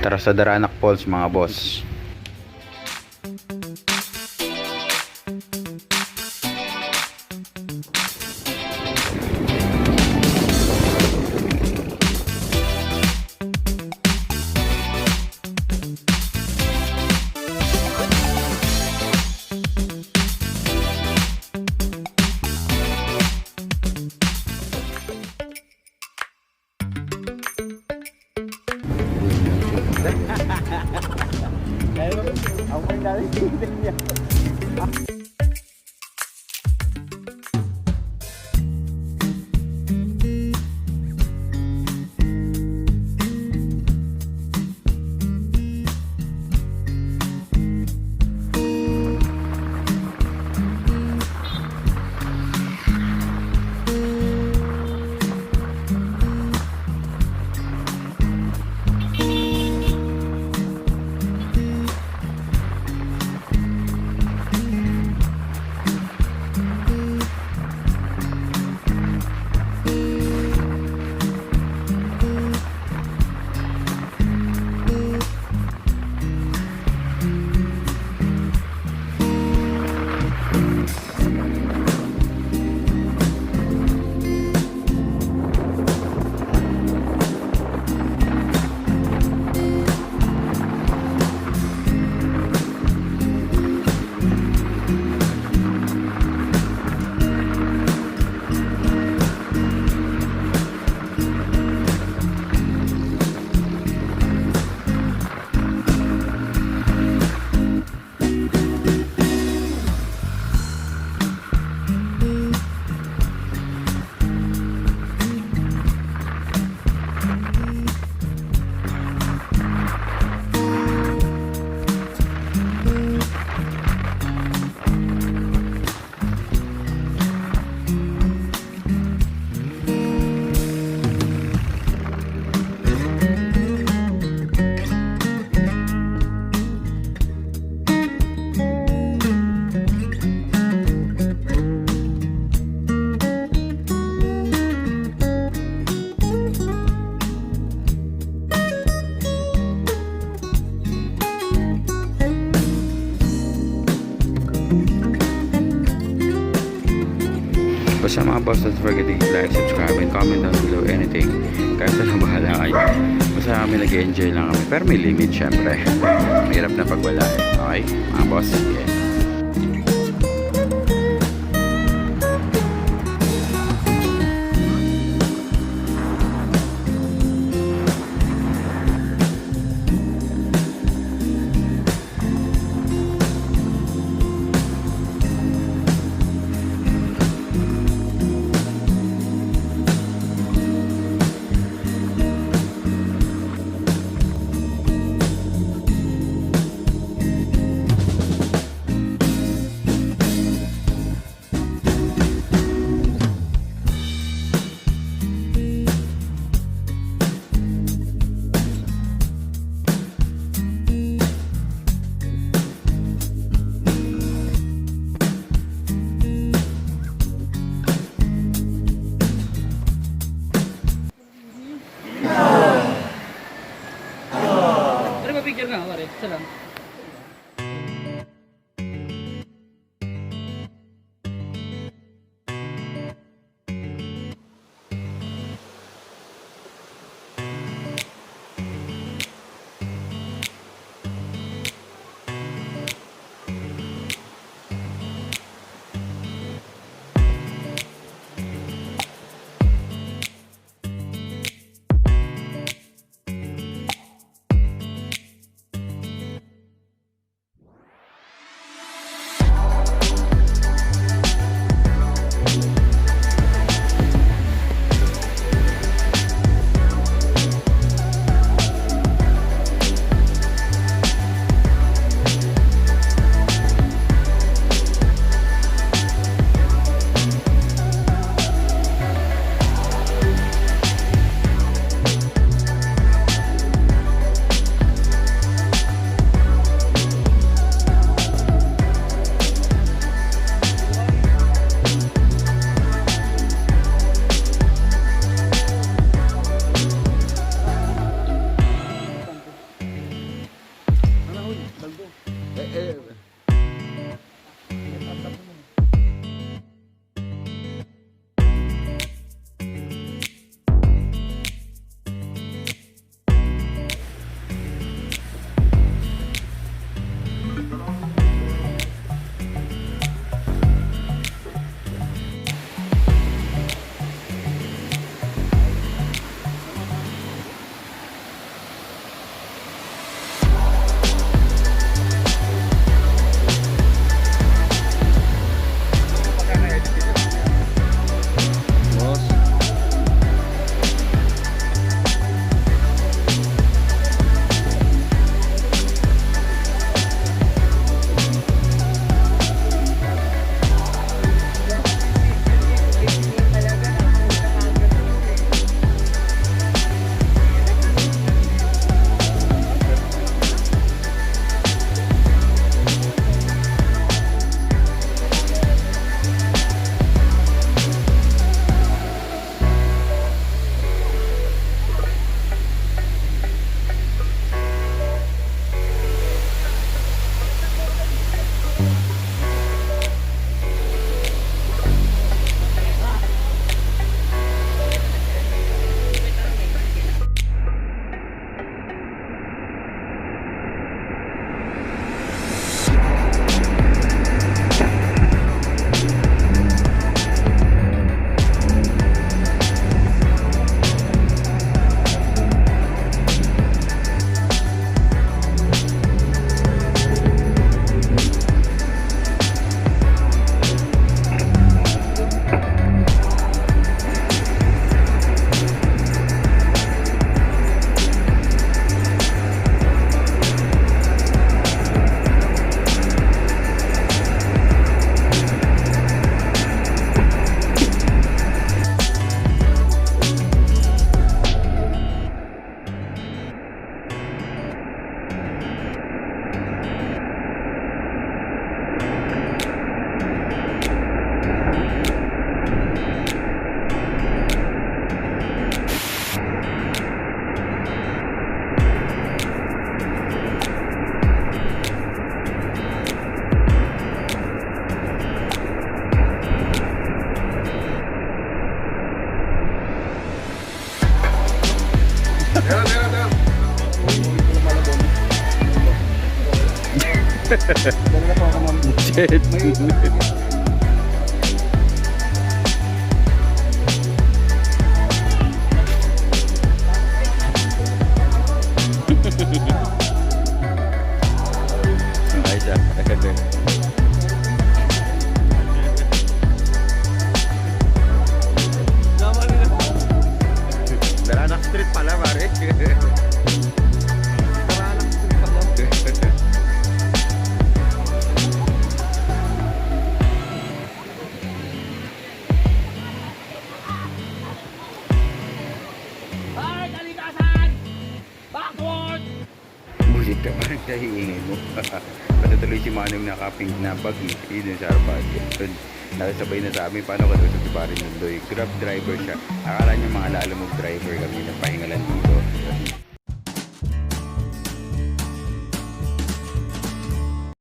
Tara sa Daranak Falls mga boss. Ako yung dali niya. Basta mga boss, don't forget to like, subscribe, and comment down below anything. Kahit ano bahala kayo. Basta kami nag-enjoy lang kami. Pero may limit syempre. Mahirap na pag wala eh. Okay? Mga boss, yeah. Picture nga, pare. Isa lang. Dala na po ako ng Shit. Okay siya. Daranak Street pala, pare. Daranak Falls pala. Ay, kalikasan! Backward! Bulit ka parang siya hiingin mo. Patutuloy si Manong nakaping na bag dun sa Arpad. Nakasabay na sa amin paano ka si Parin Nundoy. Grab driver siya. Akala niya mga lalamog driver kami na pahingalan dito.